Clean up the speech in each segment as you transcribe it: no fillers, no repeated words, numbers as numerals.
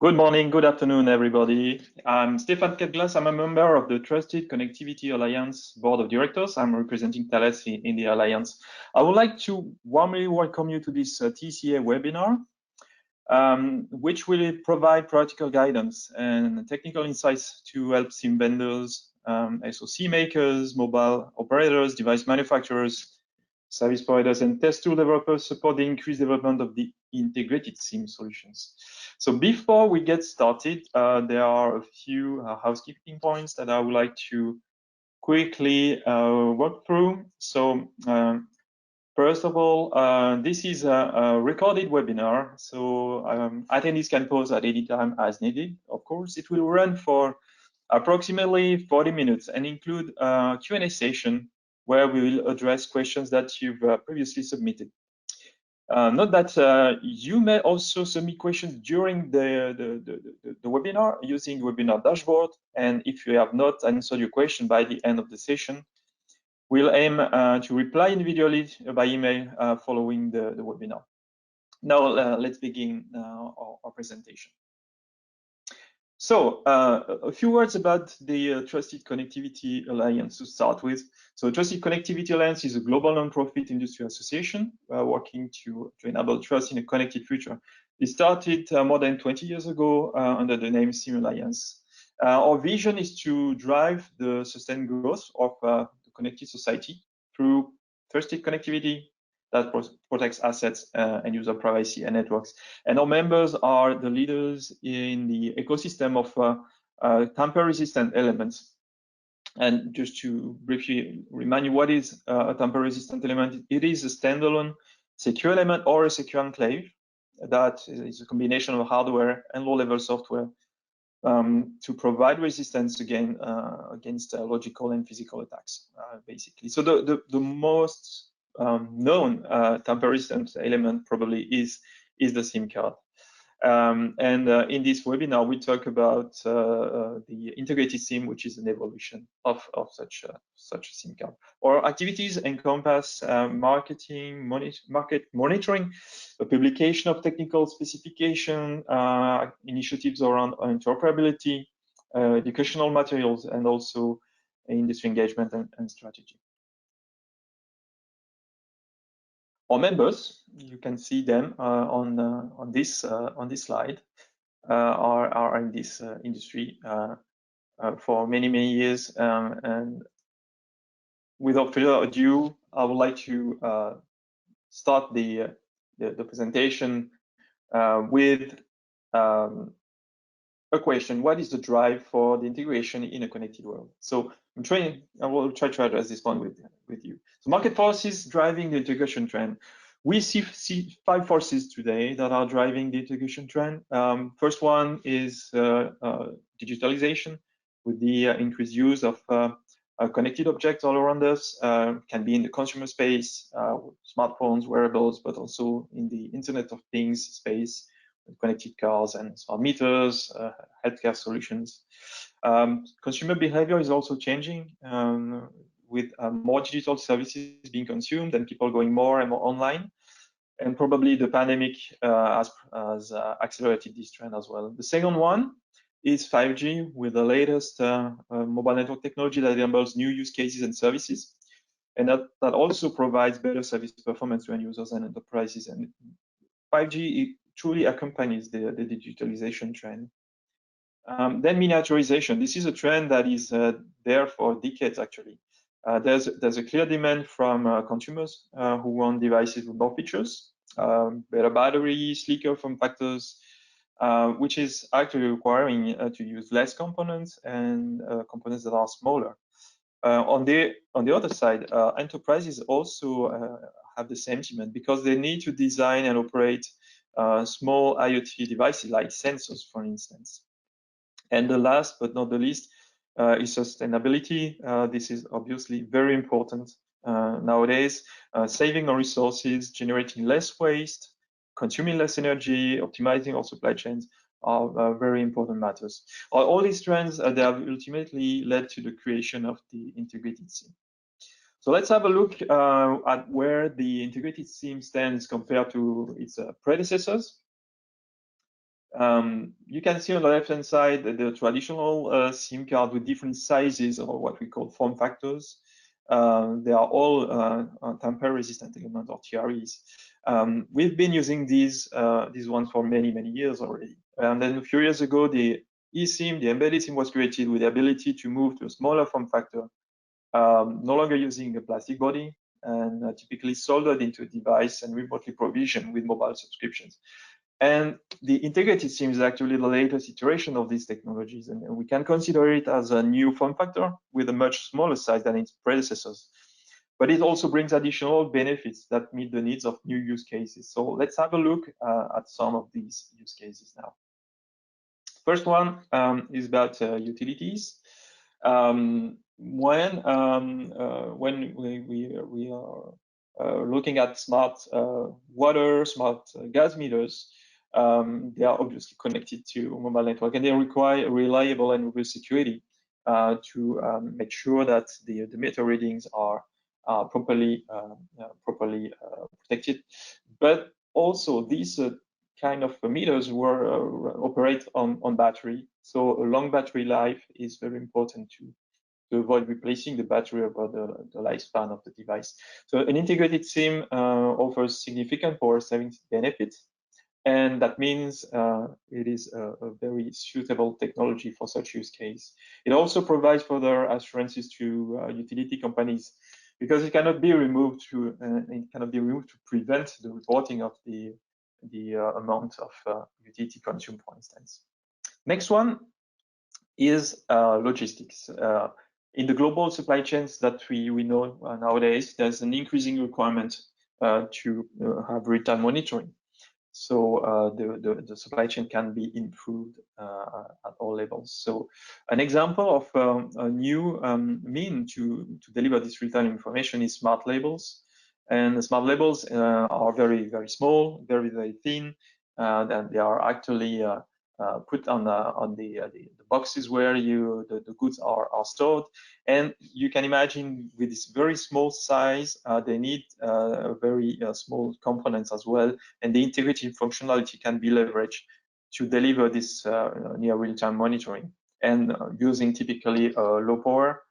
Good morning, good afternoon, everybody. I'm Stefan Ketglas. I'm a member of the Trusted Connectivity Alliance Board of Directors. I'm representing Thales in the Alliance. I would like to warmly welcome you to this TCA webinar, which will provide practical guidance and technical insights to help SIM vendors, SoC makers, mobile operators, device manufacturers, service providers, and test tool developers support the increased development of the integrated SIM solutions. So before we get started, there are a few housekeeping points that I would like to quickly walk through. So first of all, this is a recorded webinar, so attendees can pause at any time as needed. Of course, it will run for approximately 40 minutes and include a Q&A session where we will address questions that you've previously submitted. Note that you may also submit questions during the webinar using the webinar dashboard, and if you have not answered your question by the end of the session, we'll aim to reply individually by email following the webinar. Now, let's begin our presentation. So a few words about the Trusted Connectivity Alliance to start with. So Trusted Connectivity Alliance is a global nonprofit industry association working to enable trust in a connected future. It started more than 20 years ago under the name SIM Alliance. Our vision is to drive the sustained growth of the connected society through trusted connectivity that protects assets and user privacy and networks. And our members are the leaders in the ecosystem of tamper-resistant elements. And just to briefly remind you, what is a tamper-resistant element? It is a standalone secure element or a secure enclave that is a combination of hardware and low-level software to provide resistance against logical and physical attacks, basically. So the most known tamper-resistant element probably is the SIM card. In this webinar, we talk about the integrated SIM, which is an evolution of such a SIM card. Our activities encompass marketing, market monitoring, the publication of technical specification, initiatives around interoperability, educational materials, and also industry engagement and strategy. Our members, you can see them on this slide, are in this industry for many years. And without further ado, I would like to start the presentation with a question: what is the drive for the integration in a connected world? So I will try to address this point with you. So market forces driving the integration trend. We see 5 forces today that are driving the integration trend. First one is digitalization, with the increased use of connected objects all around us. Can be in the consumer space, smartphones, wearables, but also in the Internet of Things space, with connected cars and smart meters, healthcare solutions. Consumer behavior is also changing with more digital services being consumed and people going more and more online. And probably the pandemic has accelerated this trend as well. The second one is 5G, with the latest mobile network technology that enables new use cases and services. And that also provides better service performance to end users and enterprises. And 5G truly accompanies the digitalization trend. Then miniaturization. This is a trend that is there for decades, actually. There's a clear demand from consumers who want devices with more features, better battery, sleeker form factors, which is actually requiring to use less components and components that are smaller. On the other side, enterprises also have the same demand because they need to design and operate small IoT devices like sensors, for instance. And the last but not the least is sustainability. This is obviously very important nowadays. Saving on resources, generating less waste, consuming less energy, optimizing our supply chains are very important matters. All these trends, they have ultimately led to the creation of the integrated SIM. So let's have a look at where the integrated SIM stands compared to its predecessors. You can see on the left-hand side the traditional SIM card with different sizes, or what we call form factors. They are all tamper-resistant element, or TREs. We've been using these ones for many years already. And then a few years ago, the eSIM, the embedded SIM, was created with the ability to move to a smaller form factor, no longer using a plastic body, and typically soldered into a device and remotely provisioned with mobile subscriptions. And the integrated SIM is actually the latest iteration of these technologies, and we can consider it as a new form factor with a much smaller size than its predecessors. But it also brings additional benefits that meet the needs of new use cases. So let's have a look at some of these use cases now. First one is about utilities. When we are looking at smart water, smart gas meters, they are obviously connected to a mobile network, and they require reliable and robust security to make sure that the meter readings are properly protected. But also these kind of meters operate on battery, so a long battery life is very important to avoid replacing the battery over the lifespan of the device. So an integrated SIM offers significant power savings benefits, and that means it is a very suitable technology for such use case. It also provides further assurances to utility companies, because it cannot be removed to prevent the reporting of the amount of utility consumed, for instance. Next one is logistics. In the global supply chains that we know nowadays, there's an increasing requirement to have real-time monitoring. So the supply chain can be improved at all levels. So an example of a new mean to deliver this real-time information is smart labels. And the smart labels are very small, very thin, and they are actually put on the boxes where the goods are stored. And you can imagine with this very small size, they need very small components as well, and the integrated functionality can be leveraged to deliver this near real-time monitoring, and using typically a low power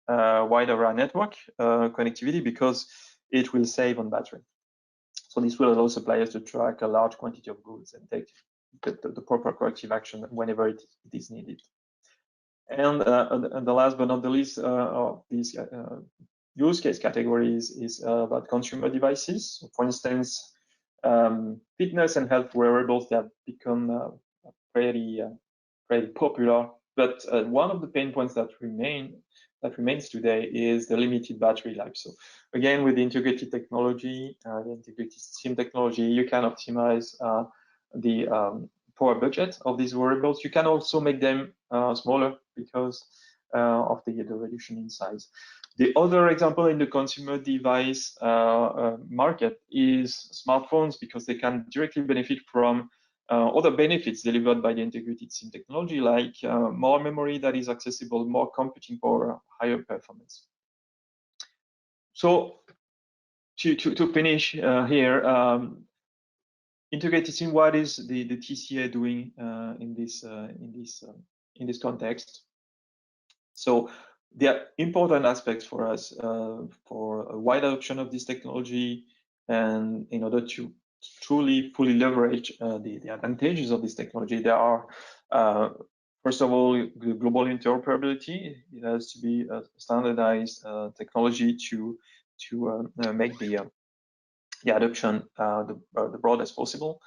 wide area network connectivity, because it will save on battery. So this will allow suppliers to track a large quantity of goods and take the proper corrective action whenever it is needed. And the last but not the least of these use case categories is about consumer devices. So for instance, fitness and health wearables that have become pretty popular. But one of the pain points that remains today is the limited battery life. So again, with the integrated technology, the integrated SIM technology, you can optimize the power budget of these wearables. You can also make them smaller because of the reduction in size. The other example in the consumer device market is smartphones, because they can directly benefit from other benefits delivered by the integrated SIM technology, like more memory that is accessible, more computing power, higher performance. So to finish here, integrated SIM, what is the TCA doing in this context? So there are important aspects for us for a wide adoption of this technology, and in order to truly fully leverage the advantages of this technology, there are first of all, the global interoperability. It has to be a standardized technology to make the adoption the broadest possible.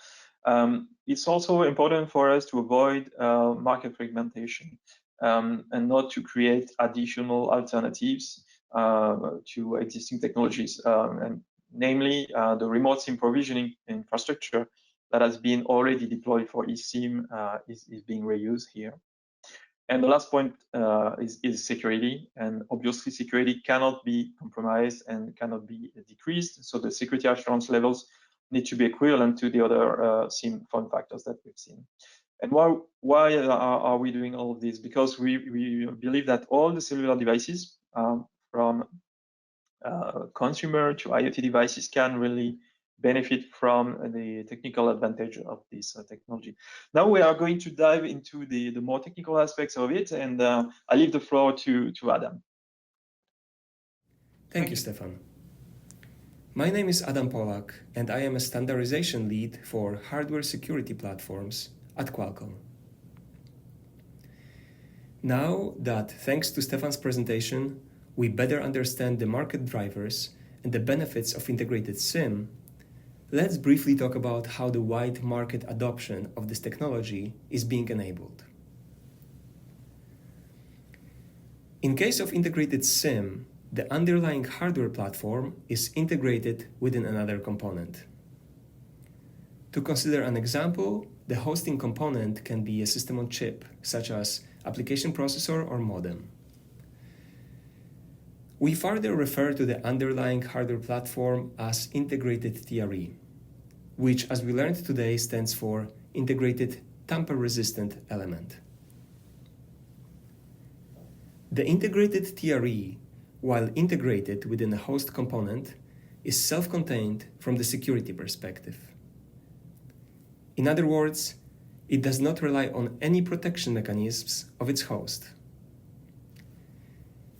It's also important for us to avoid market fragmentation and not to create additional alternatives to existing technologies, and namely the remote SIM provisioning infrastructure that has been already deployed for eSIM is being reused here. And the last point is security, and obviously security cannot be compromised and cannot be decreased. So the security assurance levels need to be equivalent to the other SIM form factors that we've seen. And why are we doing all of this? Because we believe that all the cellular devices, from consumer to IoT devices, can really benefit from the technical advantage of this technology. Now we are going to dive into the more technical aspects of it, and I leave the floor to Adam. Thank you, Stefan. My name is Adam Polak, and I am a standardization lead for hardware security platforms at Qualcomm. Now that, thanks to Stefan's presentation, we better understand the market drivers and the benefits of integrated SIM, let's briefly talk about how the wide market adoption of this technology is being enabled. In case of integrated SIM, the underlying hardware platform is integrated within another component. To consider an example, the hosting component can be a system on chip, such as application processor or modem. We further refer to the underlying hardware platform as integrated TRE, which, as we learned today, stands for integrated tamper-resistant element. The integrated TRE, while integrated within a host component, is self-contained from the security perspective. In other words, it does not rely on any protection mechanisms of its host.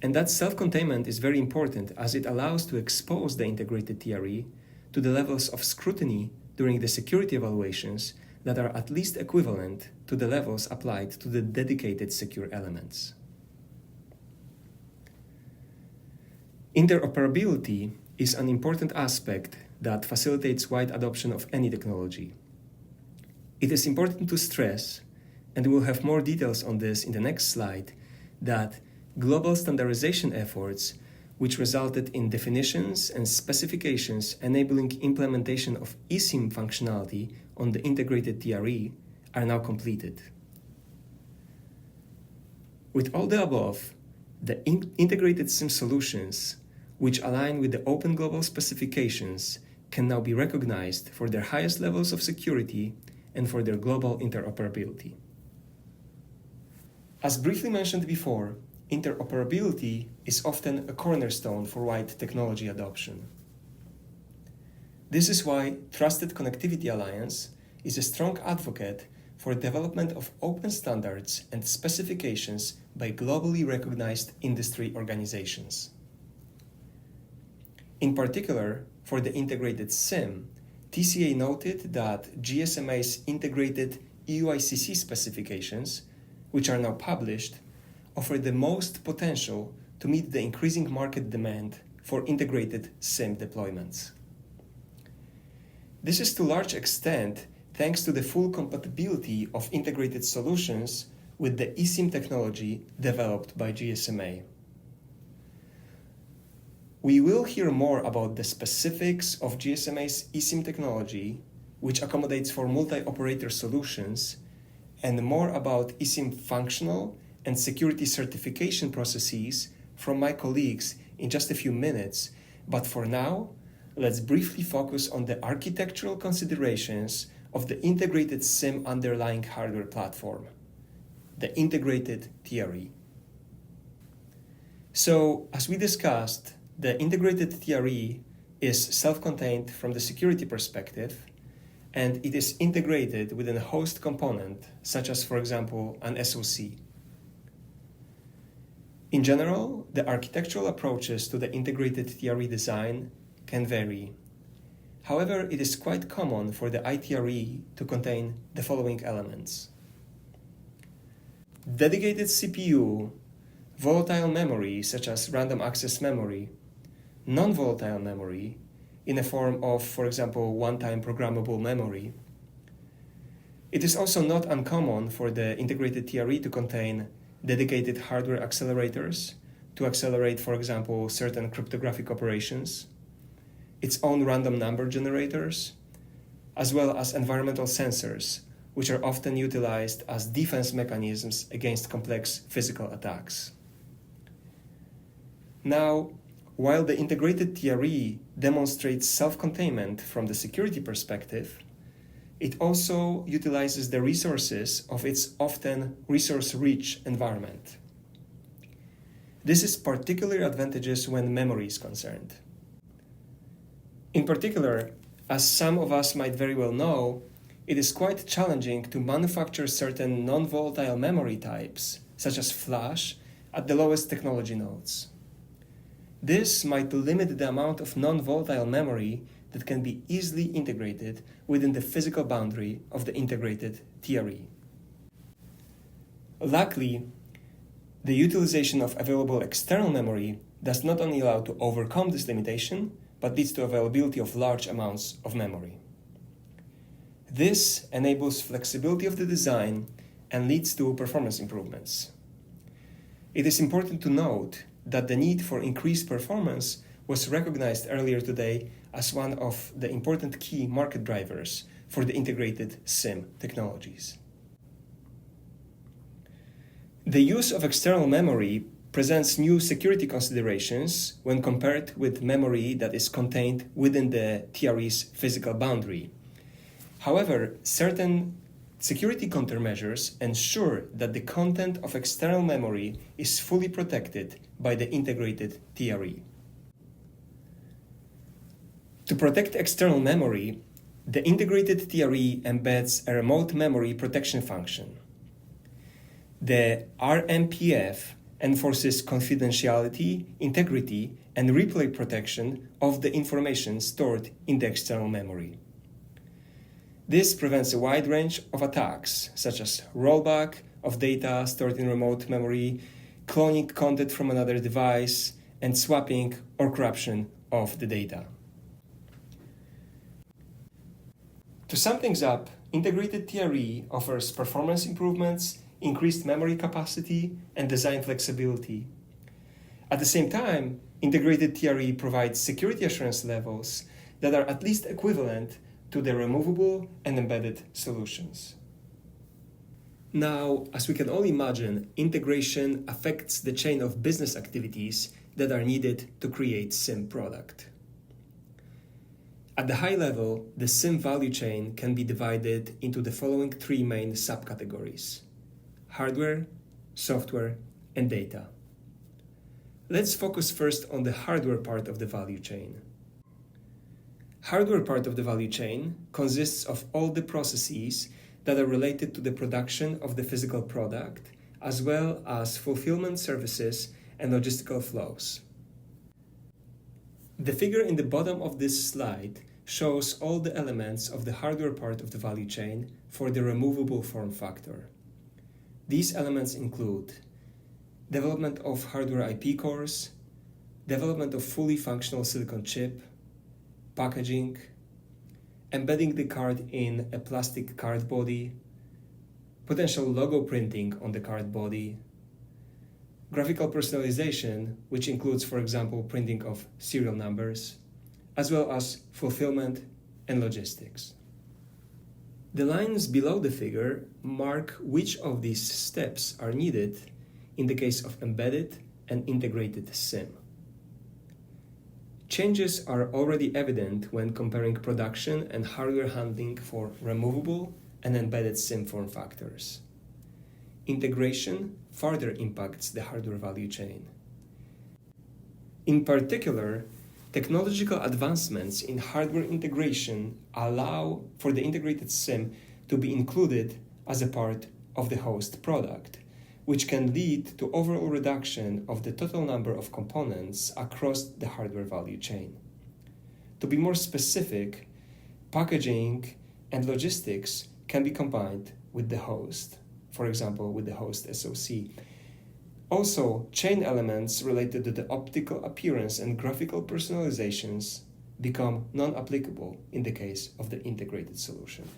And that self-containment is very important, as it allows to expose the integrated TRE to the levels of scrutiny during the security evaluations that are at least equivalent to the levels applied to the dedicated secure elements. Interoperability is an important aspect that facilitates wide adoption of any technology. It is important to stress, and we'll have more details on this in the next slide, that global standardization efforts, which resulted in definitions and specifications enabling implementation of eSIM functionality on the integrated TRE, are now completed. With all the above, the integrated SIM solutions, which align with the open global specifications, can now be recognized for their highest levels of security and for their global interoperability. As briefly mentioned before, interoperability is often a cornerstone for wide technology adoption. This is why Trusted Connectivity Alliance is a strong advocate for development of open standards and specifications by globally recognized industry organizations. In particular, for the integrated SIM, TCA noted that GSMA's integrated eUICC specifications, which are now published, offer the most potential to meet the increasing market demand for integrated SIM deployments. This is to a large extent thanks to the full compatibility of integrated solutions with the eSIM technology developed by GSMA. We will hear more about the specifics of GSMA's eSIM technology, which accommodates for multi-operator solutions, and more about eSIM functional and security certification processes from my colleagues in just a few minutes, but for now, let's briefly focus on the architectural considerations of the integrated SIM underlying hardware platform, the integrated TRE. So, as we discussed, the integrated TRE is self-contained from the security perspective, and it is integrated within a host component, such as, for example, an SoC. In general, the architectural approaches to the integrated TRE design can vary. However, it is quite common for the iTRE to contain the following elements: dedicated CPU, volatile memory such as random access memory, non-volatile memory in the form of, for example, one-time programmable memory. It is also not uncommon for the integrated TRE to contain dedicated hardware accelerators to accelerate, for example, certain cryptographic operations, its own random number generators, as well as environmental sensors, which are often utilized as defense mechanisms against complex physical attacks. Now, while the integrated TRE demonstrates self-containment from the security perspective, it also utilizes the resources of its often resource-rich environment. This is particularly advantageous when memory is concerned. In particular, As some of us might very well know, it is quite challenging to manufacture certain non-volatile memory types, such as flash, at the lowest technology nodes. This might limit the amount of non-volatile memory that can be easily integrated within the physical boundary of the integrated TRE. Luckily, the utilization of available external memory does not only allow to overcome this limitation, but leads to availability of large amounts of memory. This enables flexibility of the design and leads to performance improvements. It is important to note that the need for increased performance was recognized earlier today as one of the important key market drivers for the integrated SIM technologies. The use of external memory presents new security considerations when compared with memory that is contained within the TRE's physical boundary. However, certain security countermeasures ensure that the content of external memory is fully protected by the integrated TRE. To protect external memory, the integrated TRE embeds a remote memory protection function. The RMPF enforces confidentiality, integrity, and replay protection of the information stored in the external memory. This prevents a wide range of attacks, such as rollback of data stored in remote memory, cloning content from another device, and swapping or corruption of the data. To sum things up, integrated TRE offers performance improvements, increased memory capacity, and design flexibility. At the same time, integrated TRE provides security assurance levels that are at least equivalent to the removable and embedded solutions. Now, as we can all imagine, integration affects the chain of business activities that are needed to create SIM product. At the high level, the SIM value chain can be divided into the following three main subcategories: hardware, software, and data. Let's focus first on the hardware part of the value chain. Hardware part of the value chain consists of all the processes that are related to the production of the physical product, as well as fulfillment services and logistical flows. The figure in the bottom of this slide shows all the elements of the hardware part of the value chain for the removable form factor. These elements include development of hardware IP cores, development of fully functional silicon chip, packaging, embedding the card in a plastic card body, potential logo printing on the card body, graphical personalization, which includes, for example, printing of serial numbers, as well as fulfillment and logistics. The lines below the figure mark which of these steps are needed in the case of embedded and integrated SIM. Changes are already evident when comparing production and hardware handling for removable and embedded SIM form factors. Integration further impacts the hardware value chain. In particular, technological advancements in hardware integration allow for the integrated SIM to be included as a part of the host product, which can lead to overall reduction of the total number of components across the hardware value chain. To be more specific, packaging and logistics can be combined with the host, for example, with the host SoC. Also, chain elements related to the optical appearance and graphical personalizations become non-applicable in the case of the integrated solution.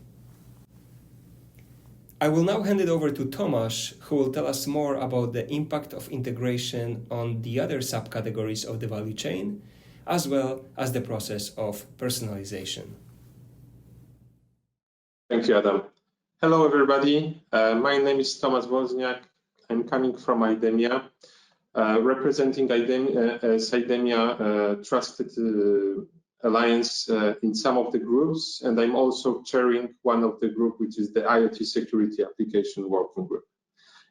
I will now hand it over to Tomasz, who will tell us more about the impact of integration on the other subcategories of the value chain, as well as the process of personalization. Thank you, Adam. Hello, everybody. My name is Tomasz Wozniak. I'm coming from IDEMIA, representing IDEMIA trusted alliance in some of the groups, and I'm also chairing one of the group, which is the IoT Security Application Working Group.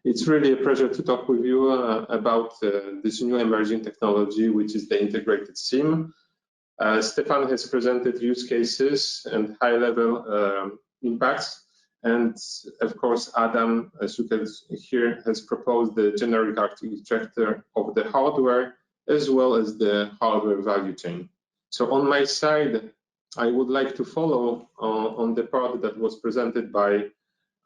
It's really a pleasure to talk with you about this new emerging technology, which is the integrated SIM. Stefan has presented use cases and high-level impacts. And of course, Adam, as you can hear, has proposed the generic architecture of the hardware as well as the hardware value chain. So on my side, I would like to follow on the part that was presented by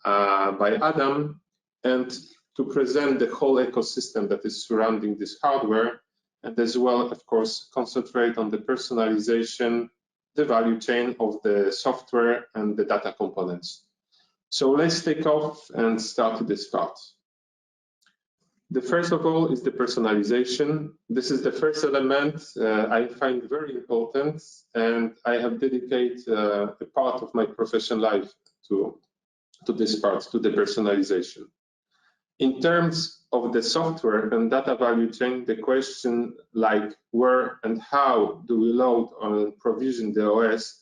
Adam and to present the whole ecosystem that is surrounding this hardware, and as well, of course, concentrate on the personalization, the value chain of the software and the data components. So let's take off and start this part. The first of all is the personalization. This is the first element I find very important, and I have dedicated a part of my professional life to this part, to the personalization. In terms of the software and data value chain, the question like where and how do we load and provision the OS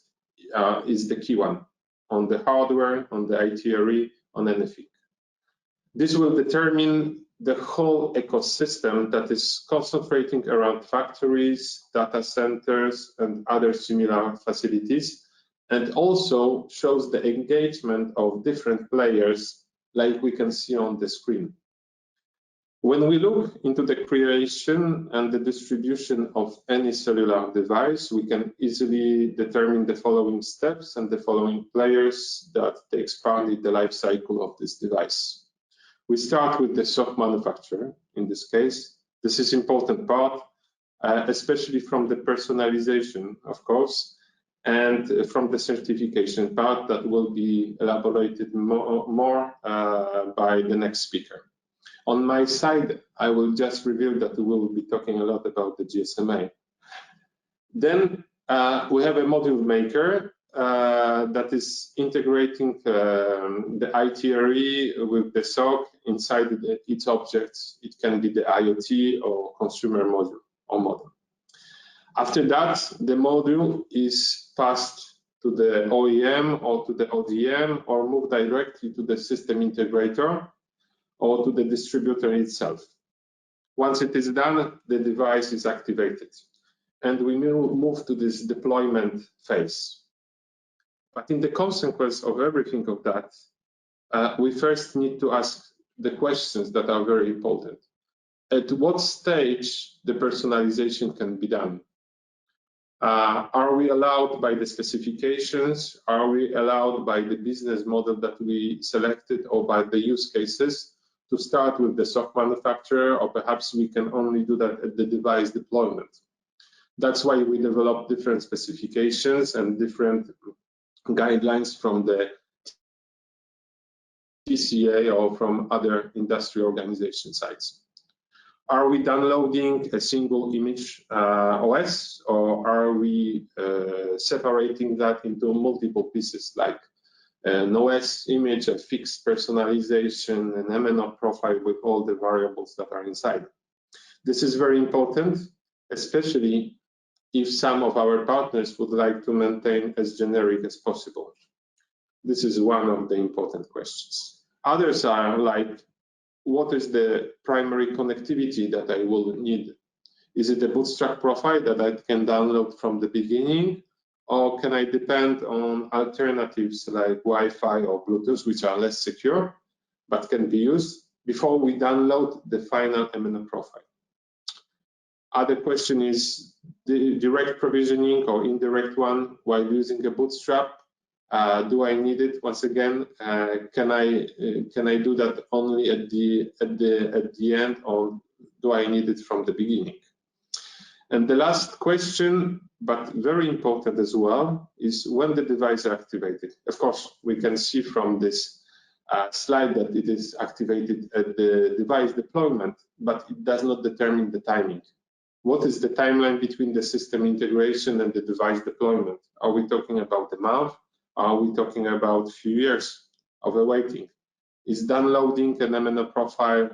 is the key one, on the hardware, on the itinerary, on anything. This will determine the whole ecosystem that is concentrating around factories, data centers, and other similar facilities, and also shows the engagement of different players like we can see on the screen. When we look into the creation and the distribution of any cellular device, we can easily determine the following steps and the following players that takes part in the life cycle of this device. We start with the soft manufacturer in this case. This is important part, especially from the personalization, of course, and from the certification part that will be elaborated more by the next speaker. On my side, I will just reveal that we will be talking a lot about the GSMA. Then we have a module maker that is integrating the itinerary with the SOC inside its objects. It can be the IoT or consumer module or model. After that, the module is passed to the OEM or to the ODM or moved directly to the system integrator or to the distributor itself. Once it is done, the device is activated, and we will move to this deployment phase. But in the consequence of everything of that, we first need to ask the questions that are very important. At what stage the personalization can be done? Are we allowed by the specifications? Are we allowed by the business model that we selected or by the use cases to start with the soft manufacturer, or perhaps we can only do that at the device deployment? That's why we develop different specifications and different guidelines from the TCA or from other industry organization sites. Are we downloading a single image OS, or are we separating that into multiple pieces like an OS image, a fixed personalization, an MNO profile with all the variables that are inside? This is very important, especially if some of our partners would like to maintain as generic as possible. This is one of the important questions. Others are like, what is the primary connectivity that I will need? Is it a bootstrap profile that I can download from the beginning? Or can I depend on alternatives like Wi-Fi or Bluetooth, which are less secure, but can be used before we download the final MNO profile? Other question is the direct provisioning or indirect one while using a bootstrap. Do I need it? Once again, can I do that only at the end, or do I need it from the beginning? And the last question, but very important as well, is when the device is activated. Of course, we can see from this slide that it is activated at the device deployment, but it does not determine the timing. What is the timeline between the system integration and the device deployment? Are we talking about a month? Are we talking about a few years of awaiting? Is downloading an MNO profile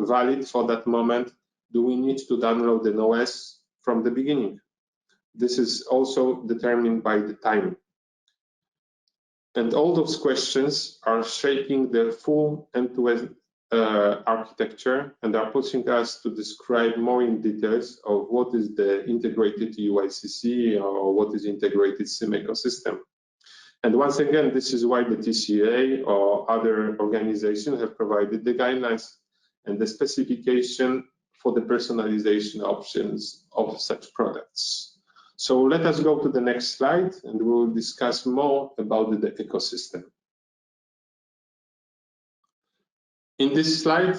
valid for that moment? Do we need to download an OS from the beginning? This is also determined by the time. And all those questions are shaping the full end-to-end architecture and are pushing us to describe more in details of what is the integrated UICC or what is integrated SIM ecosystem. And once again, this is why the TCA or other organizations have provided the guidelines and the specification for the personalization options of such products. So let us go to the next slide and we will discuss more about the ecosystem. In this slide,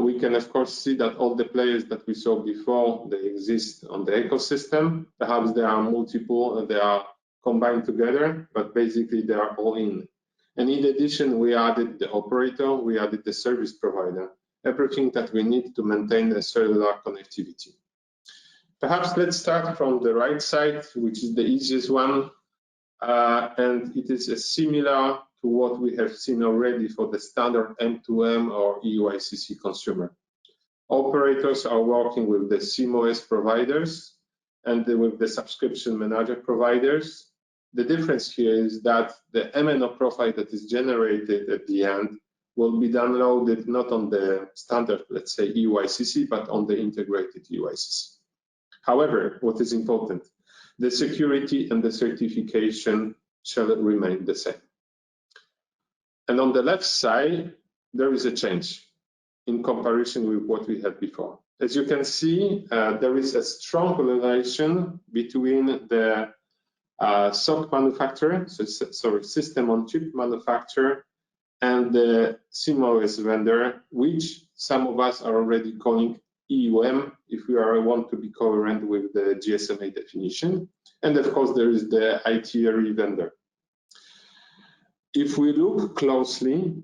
we can of course see that all the players that we saw before, they exist on the ecosystem. Perhaps there are multiple and they are combined together, but basically they are all in. And in addition, we added the operator, we added the service provider, everything that we need to maintain a cellular connectivity. Perhaps let's start from the right side, which is the easiest one. And it is similar to what we have seen already for the standard M2M or eUICC consumer. Operators are working with the SIM-OS providers and with the subscription manager providers. The difference here is that the MNO profile that is generated at the end will be downloaded not on the standard, let's say, eUICC, but on the integrated UICC. However, what is important, the security and the certification shall remain the same. And on the left side, there is a change in comparison with what we had before. As you can see, there is a strong relation between the SoC manufacturer, system on chip manufacturer, and the SIM-OS vendor, which some of us are already calling EUM, if we want to be coherent with the GSMA definition. And of course, there is the ITRE vendor. If we look closely,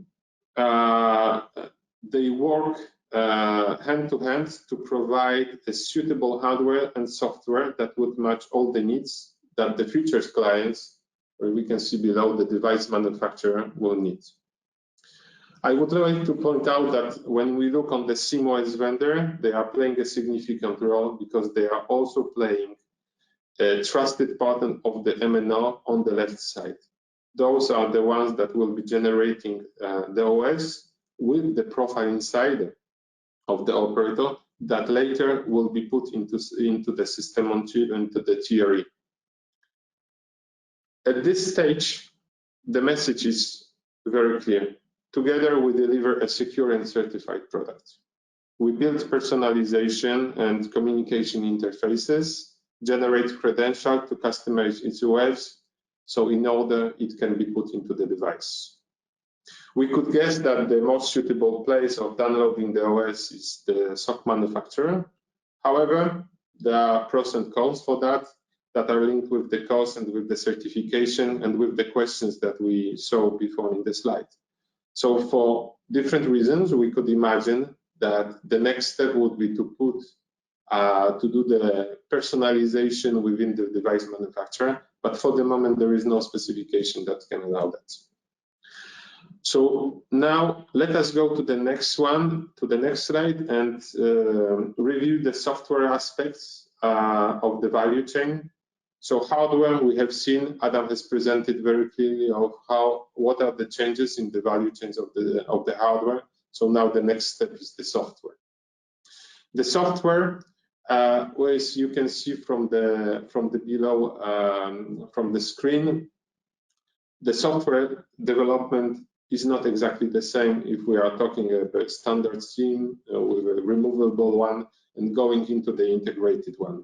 they work hand to hand to provide a suitable hardware and software that would match all the needs that the futures clients, or we can see below, the device manufacturer will need. I would like to point out that when we look on the SIM-OS vendor, they are playing a significant role because they are also playing a trusted partner of the MNO on the left side. Those are the ones that will be generating the OS with the profile inside of the operator that later will be put into the system on chip, into the TRE. At this stage, the message is very clear. Together, we deliver a secure and certified product. We build personalization and communication interfaces, generate credentials to customize its OS, so in order it can be put into the device. We could guess that the most suitable place of downloading the OS is the SoC manufacturer. However, there are pros and cons for that are linked with the cost and with the certification and with the questions that we saw before in the slide. So for different reasons, we could imagine that the next step would be to do the personalization within the device manufacturer, but for the moment there is no specification that can allow that. So now let us go to the next slide, and review the software aspects of the value chain. So hardware, we have seen, Adam has presented very clearly of what are the changes in the value chains of the hardware. So now the next step is the software. The software, as you can see from the below from the screen, the software development is not exactly the same if we are talking about standard SIM with a removable one and going into the integrated one.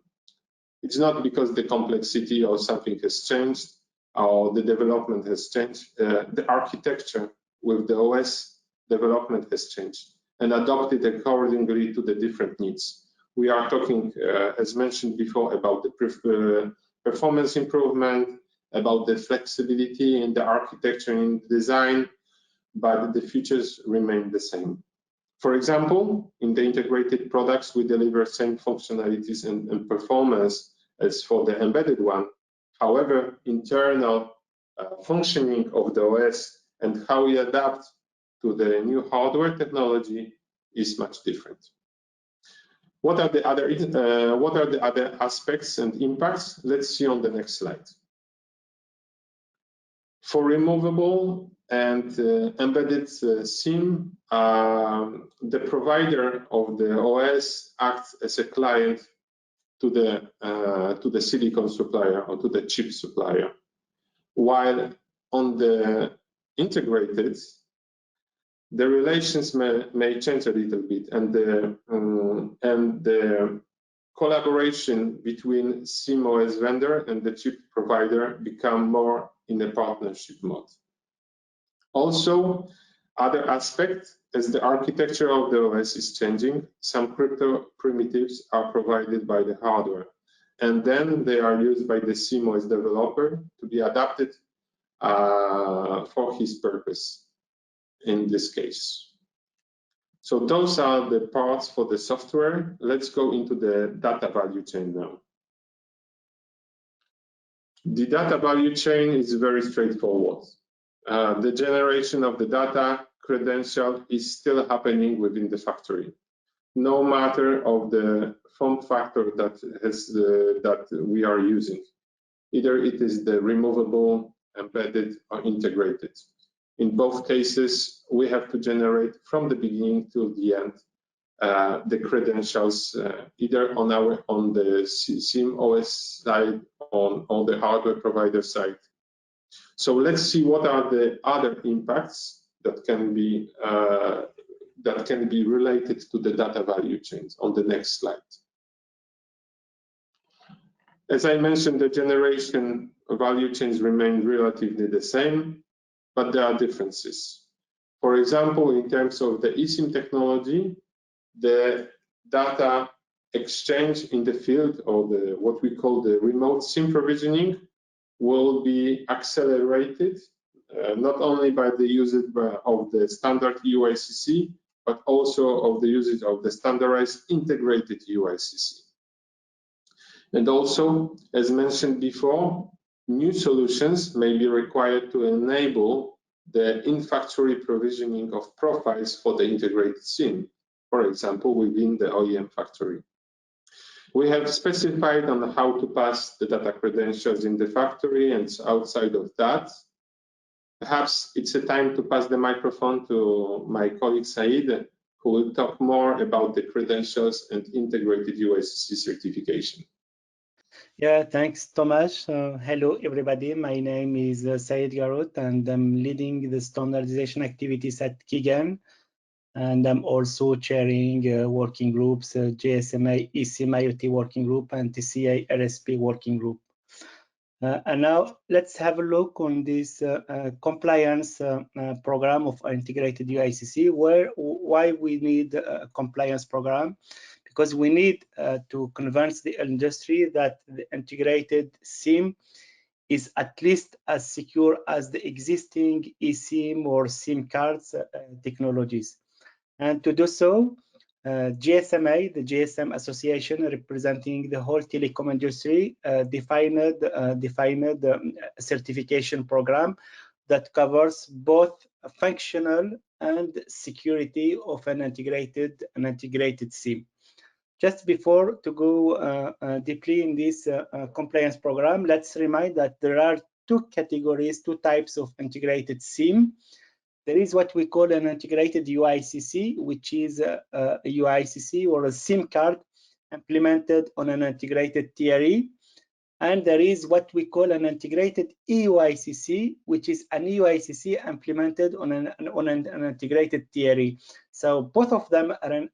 It's not because the complexity or something has changed or the development has changed. The architecture with the OS development has changed and adopted accordingly to the different needs. We are talking, as mentioned before, about the performance improvement, about the flexibility in the architecture and design, but the features remain the same. For example, in the integrated products, we deliver same functionalities and performance as for the embedded one. However, internal functioning of the OS and how we adapt to the new hardware technology is much different. What are the other aspects and impacts? Let's see on the next slide. For removable, and embedded SIM, the provider of the OS acts as a client to the silicon supplier or to the chip supplier, while on the integrated, the relations may change a little bit, and the collaboration between SIM-OS vendor and the chip provider become more in a partnership mode. Also, other aspects, as the architecture of the OS is changing, some crypto primitives are provided by the hardware, and then they are used by the SIM-OS developer to be adapted for his purpose in this case. So those are the parts for the software. Let's go into the data value chain now. The data value chain is very straightforward. The generation of the data credential is still happening within the factory, no matter of the form factor that we are using. Either it is the removable, embedded, or integrated. In both cases, we have to generate from the beginning till the end the credentials, either on the SIM OS side, on the hardware provider side. So let's see what are the other impacts that can be related to the data value chains on the next slide. As I mentioned, the generation value chains remain relatively the same, but there are differences. For example, in terms of the eSIM technology, the data exchange in the field, or what we call the remote SIM provisioning, will be accelerated not only by the usage of the standard UICC, but also of the usage of the standardized integrated UICC. And also, as mentioned before, new solutions may be required to enable the in-factory provisioning of profiles for the integrated SIM, for example, within the OEM factory. We have specified on how to pass the data credentials in the factory and outside of that. Perhaps it's a time to pass the microphone to my colleague Said, who will talk more about the credentials and integrated UICC certification. Yeah, thanks, Tomasz. Hello, everybody. My name is Said Garut, and I'm leading the standardization activities at KIGAN. And I'm also chairing working groups, GSMA eSIM IoT working group and TCA RSP working group. And now let's have a look on this compliance program of integrated UICC. Why we need a compliance program? Because we need to convince the industry that the integrated SIM is at least as secure as the existing eSIM or SIM cards technologies. And to do so, GSMA, the GSM Association representing the whole telecom industry, defined a certification program that covers both functional and security of an integrated SIM. Just before to go deeply in this compliance program, let's remind that there are two types of integrated SIM. There is what we call an integrated UICC, which is a UICC or a SIM card implemented on an integrated TRE. And there is what we call an integrated eUICC, which is an eUICC implemented on an integrated TRE. So both of them are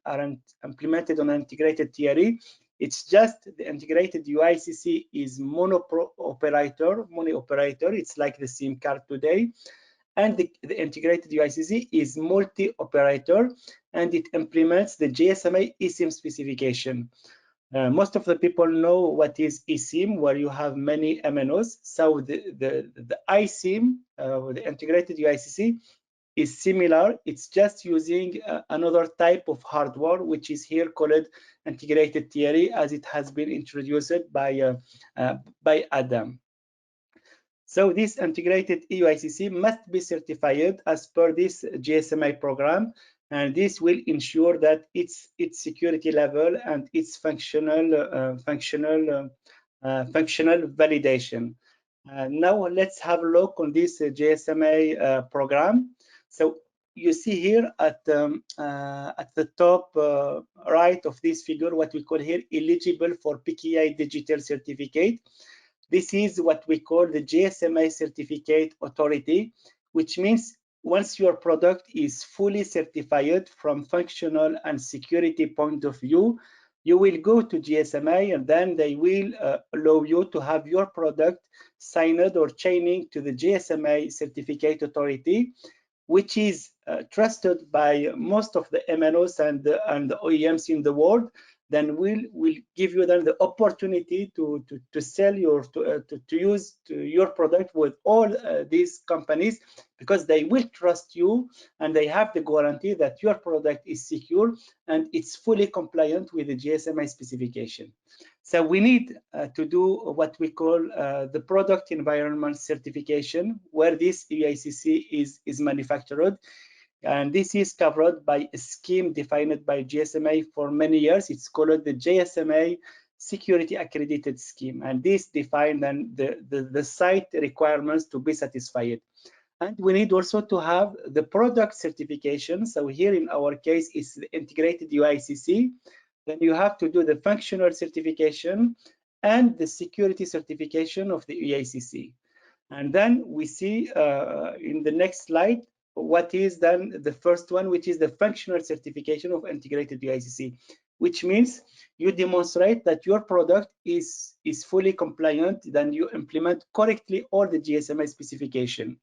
implemented on an integrated TRE. It's just the integrated UICC is mono operator. It's like the SIM card today. And the integrated UICC is multi-operator, and it implements the GSMA eSIM specification. Most of the people know what is eSIM, where you have many MNOs. So the iSIM, the integrated UICC, is similar. It's just using another type of hardware, which is here called integrated TRE, as it has been introduced by Adam. So this integrated eUICC must be certified as per this GSMA program, and this will ensure that its security level and its functional validation. Now let's have a look on this GSMA program. So you see here at the top right of this figure, what we call here eligible for PKI digital certificate. This is what we call the GSMA certificate authority, which means once your product is fully certified from functional and security point of view, you will go to GSMA and then they will allow you to have your product signed or chaining to the GSMA certificate authority, which is trusted by most of the MNOs and the OEMs in the world. Then we'll give you then the opportunity to sell your to use your product with all these companies, because they will trust you and they have the guarantee that your product is secure and it's fully compliant with the GSMA specification. So we need to do what we call the product environment certification, where this UICC is manufactured. And this is covered by a scheme defined by GSMA for many years. It's called the GSMA Security Accredited Scheme. And this defines then the site requirements to be satisfied. And we need also to have the product certification. So here in our case, it's the integrated UICC. Then you have to do the functional certification and the security certification of the UICC. And then we see in the next slide what is then the first one, which is the functional certification of integrated UICC, which means you demonstrate that your product is fully compliant, then you implement correctly all the GSMA specification.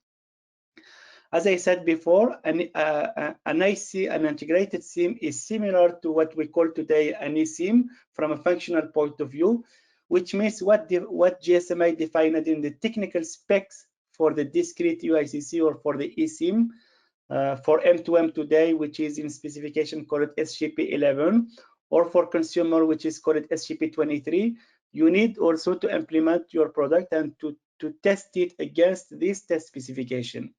As I said before, an IC, an integrated SIM, is similar to what we call today an eSIM from a functional point of view, which means what GSMA defined in the technical specs for the discrete UICC or for the eSIM, for M2M today, which is in specification called SGP 11, or for consumer, which is called SGP 23, you need also to implement your product and to test it against this test specification.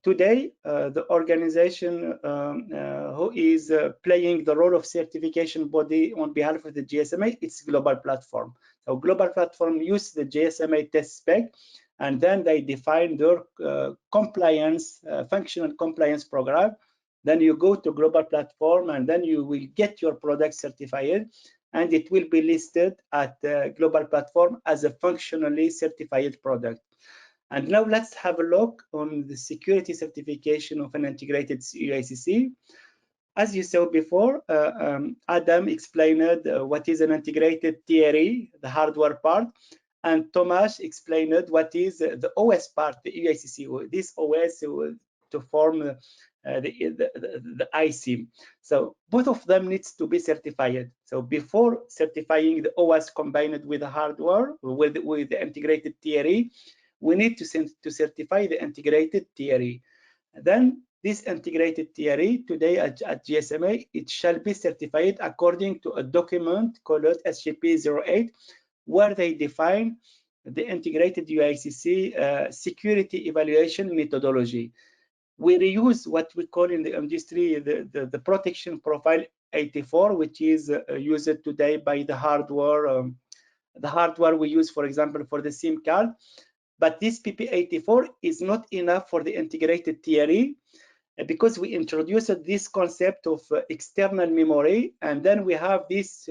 Today, the organization who is playing the role of certification body on behalf of the GSMA, it's Global Platform. So Global Platform use the GSMA test spec, and then they define their compliance, functional compliance program. Then you go to Global Platform, and then you will get your product certified, and it will be listed at Global Platform as a functionally certified product. And now let's have a look on the security certification of an integrated UICC. As you saw before, Adam explained what is an integrated theory, the hardware part, and Tomasz explained what is the OS part, the UICC, this OS to form the ISIM. So both of them needs to be certified. So before certifying the OS combined with the hardware, with the integrated theory, we need to certify the integrated theory. Then this integrated theory today at GSMA, it shall be certified according to a document called SGP 08, where they define the integrated UICC security evaluation methodology. We reuse what we call in the industry the protection profile 84, which is used today by the hardware we use, for example, for the SIM card. But this PP84 is not enough for the integrated theory, because we introduced this concept of external memory, and then we have this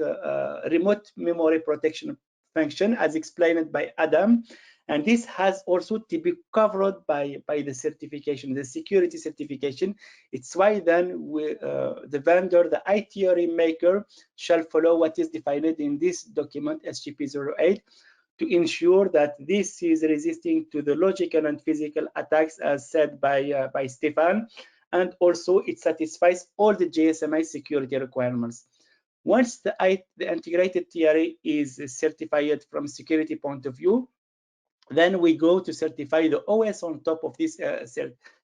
remote memory protection function as explained by Adam, and this has also to be covered by the certification, the security certification. It's why then the vendor, the ITRE maker, shall follow what is defined in this document SGP 08 to ensure that this is resisting to the logical and physical attacks, as said by Stefan, and also it satisfies all the GSMA security requirements. Once the integrated theory is certified from security point of view, then we go to certify the OS on top of this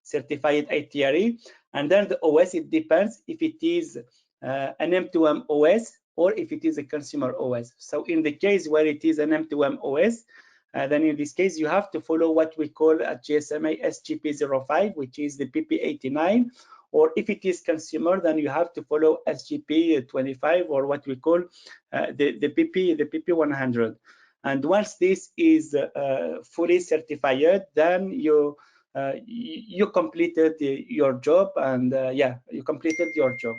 certified ITRE, and then the OS, it depends if it is an M2M OS or if it is a consumer OS. So in the case where it is an M2M OS, then in this case you have to follow what we call at GSMA SGP 05, which is the PP89, or if it is consumer, then you have to follow SGP 25, or what we call the PP100. And once this is fully certified, then you completed your job, and yeah, you completed your job.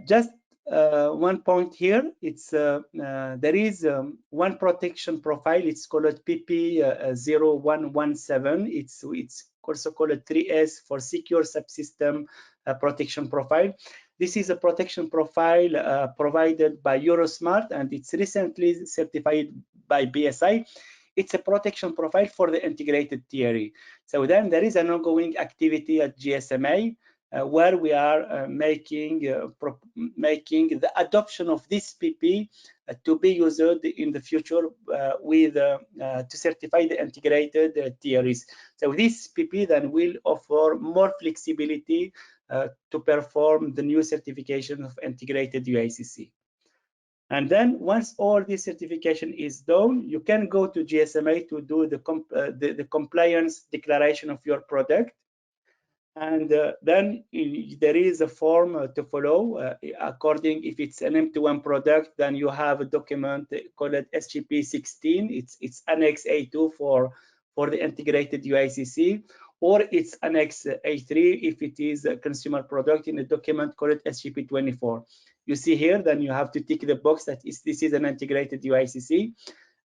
Just one point here, it's there is one protection profile. It's called PP0117. It's also called 3S for Secure Subsystem Protection Profile. This is a protection profile provided by Eurosmart, and it's recently certified by BSI. It's a protection profile for the integrated theory. So then there is an ongoing activity at GSMA where we are making the adoption of this PP to be used in the future to certify the integrated theories. So this PP then will offer more flexibility to perform the new certification of integrated UICC. And then once all this certification is done, you can go to GSMA to do the compliance declaration of your product. And then there is a form to follow. According, if it's an MT1 product, then you have a document called SGP16. It's Annex A2 for the integrated UICC, or it's Annex A3 if it is a consumer product in a document called SGP24. You see here, then you have to tick the box that this is an integrated UICC.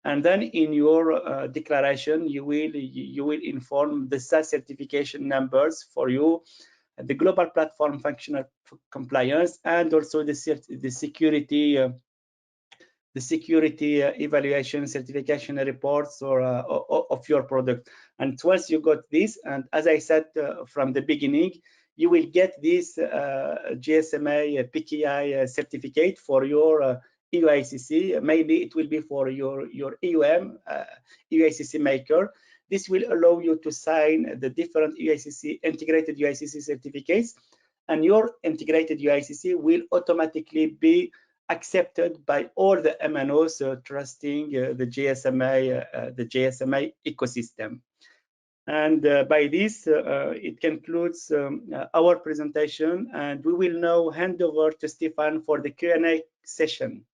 And then in your declaration, you will inform the SAS certification numbers for you, the global platform functional compliance, and also the security evaluation certification reports of your product. And once you got this, and as I said from the beginning, you will get this GSMA PKI certificate for your eUICC. Maybe it will be for your EUM eUICC maker. This will allow you to sign the different integrated UICC certificates, and your integrated UICC will automatically be accepted by all the MNOs trusting the GSMA ecosystem. And by this, it concludes our presentation, and we will now hand over to Stefan for the Q&A session.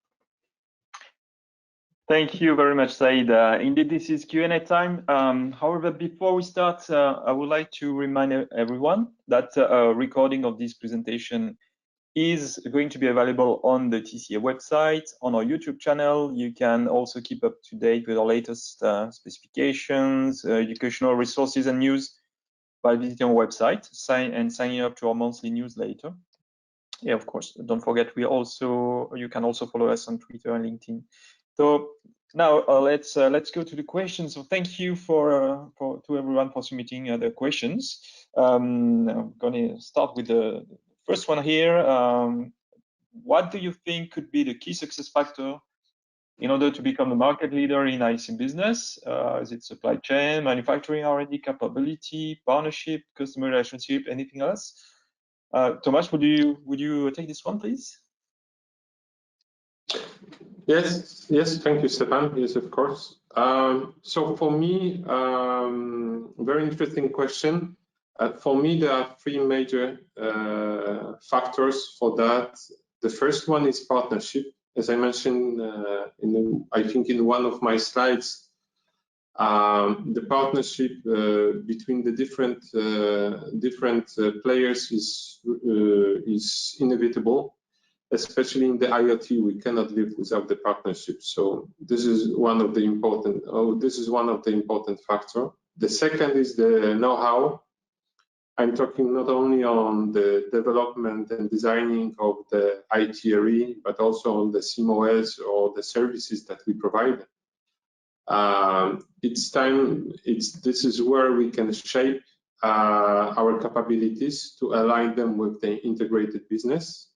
Thank you very much, Said. Indeed, this is Q&A time. However, before we start, I would like to remind everyone that a recording of this presentation is going to be available on the TCA website, on our YouTube channel. You can also keep up to date with our latest specifications, educational resources and news by visiting our website and signing up to our monthly newsletter. Yeah, of course, don't forget, you can also follow us on Twitter and LinkedIn. So now let's go to the questions. So thank you to everyone for submitting the questions. I'm going to start with the first one here. What do you think could be the key success factor in order to become the market leader in IC business? Is it supply chain, manufacturing, R&D capability, partnership, customer relationship, anything else? Thomas, would you take this one, please? Yes, thank you, Stefan. Yes, of course. So for me, very interesting question. For me, there are three major factors for that. The first one is partnership. As I mentioned, I think in one of my slides, the partnership between the different players is inevitable. Especially in the IoT, we cannot live without the partnership. So this is one of the important. Factor. The second is the know-how. I'm talking not only on the development and designing of the ITRE, but also on the CMOS or the services that we provide. This is where we can shape our capabilities to align them with the integrated business.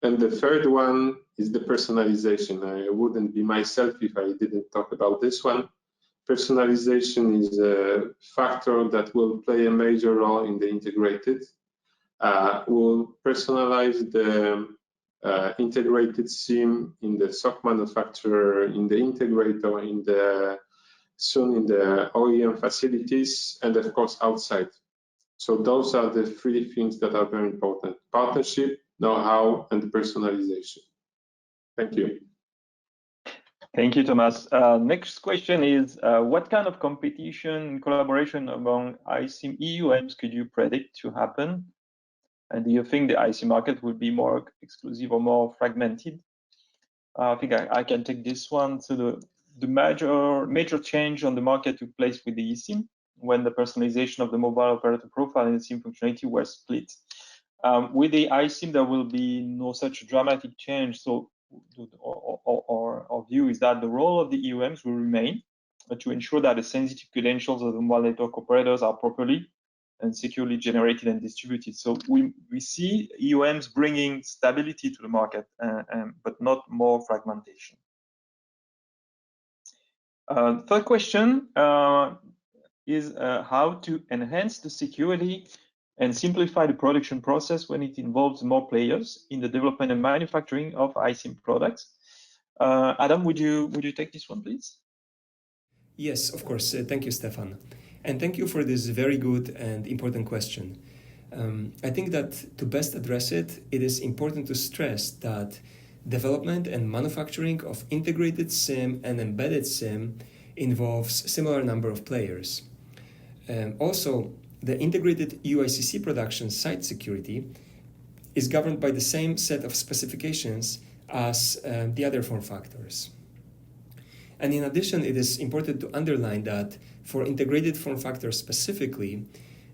And the third one is the personalization. I wouldn't be myself if I didn't talk about this one. Personalization is a factor that will play a major role in the integrated. We'll personalize the integrated SIM in the SOC manufacturer, in the integrator, soon in the OEM facilities, and of course outside. So those are the three things that are very important: partnership, know-how, and personalization. Thank you. Thank you, Thomas. Next question is, what kind of competition and collaboration among ICIM EUMs could you predict to happen? And do you think the IC market will be more exclusive or more fragmented? I think I can take this one. So the major change on the market took place with the eSIM when the personalization of the mobile operator profile and the SIM functionality were split. With the iSIM, there will be no such dramatic change. So our view is that the role of the EUMs will remain to ensure that the sensitive credentials of the mobile network operators are properly and securely generated and distributed. So we see EUMs bringing stability to the market, but not more fragmentation. Third question is how to enhance the security and simplify the production process when it involves more players in the development and manufacturing of iSIM products. Adam, would you take this one, please? Yes, of course. Thank you, Stefan. And thank you for this very good and important question. I think that to best address it, it is important to stress that development and manufacturing of integrated SIM and embedded SIM involves similar number of players. Also, the integrated UICC production site security is governed by the same set of specifications as the other form factors. And in addition, it is important to underline that for integrated form factors specifically,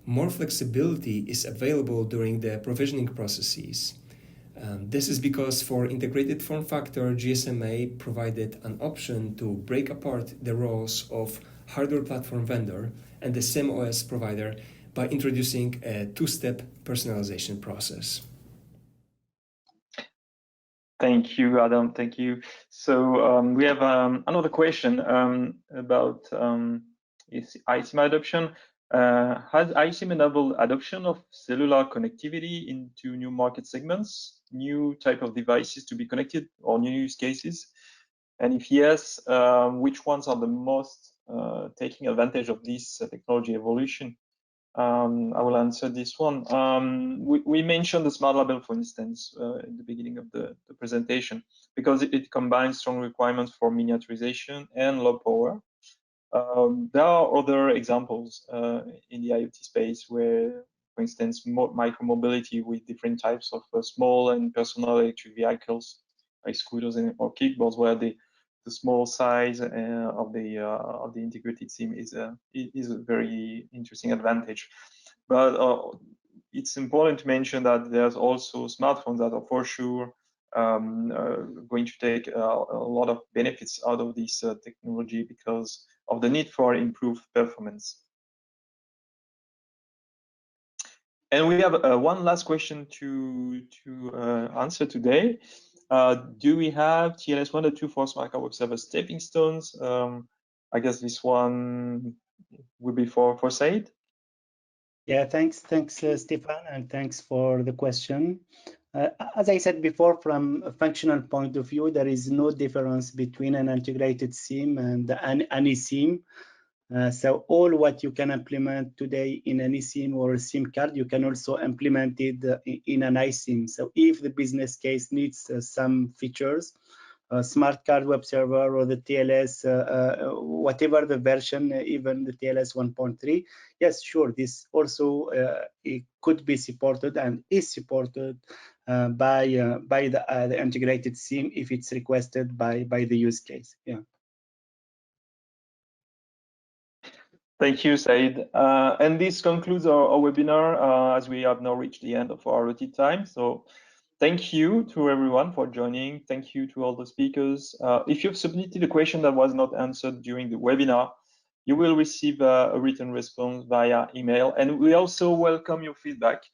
more flexibility is available during the provisioning processes. This is because for integrated form factor, GSMA provided an option to break apart the roles of hardware platform vendor and the SIM OS provider by introducing a two-step personalization process. Thank you, Adam. Thank you. So we have another question about iSIM adoption. Has iSIM enabled adoption of cellular connectivity into new market segments, new type of devices to be connected, or new use cases? And if yes, which ones are the most taking advantage of this technology evolution? I will answer this one. We mentioned the smart label, for instance, in the beginning of the presentation, because it combines strong requirements for miniaturization and low power. There are other examples in the IoT space where, for instance, micromobility with different types of small and personal electric vehicles, like scooters or kickboards, where the small size of the integrated SIM is a very interesting advantage. But it's important to mention that there's also smartphones that are for sure going to take a lot of benefits out of this technology because of the need for improved performance. And we have one last question to answer today. Do we have TLS 1 or 2 for Smart Card Web Server stepping stones? I guess this one would be for Said. Yeah, thanks, Stefan, and thanks for the question. As I said before, from a functional point of view, there is no difference between an integrated SIM and any SIM. So all what you can implement today in an eSIM or a SIM card, you can also implement it in an iSIM. So if the business case needs some features, Smart Card Web Server or the TLS, whatever the version, even the TLS 1.3, yes, sure, this also it could be supported and is supported by the integrated SIM if it's requested by the use case. Yeah. Thank you, Said. And this concludes our webinar as we have now reached the end of our allotted time. So thank you to everyone for joining. Thank you to all the speakers. If you've submitted a question that was not answered during the webinar, you will receive a written response via email. And we also welcome your feedback.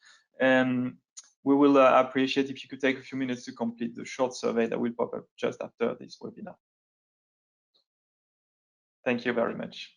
And we will appreciate if you could take a few minutes to complete the short survey that will pop up just after this webinar. Thank you very much.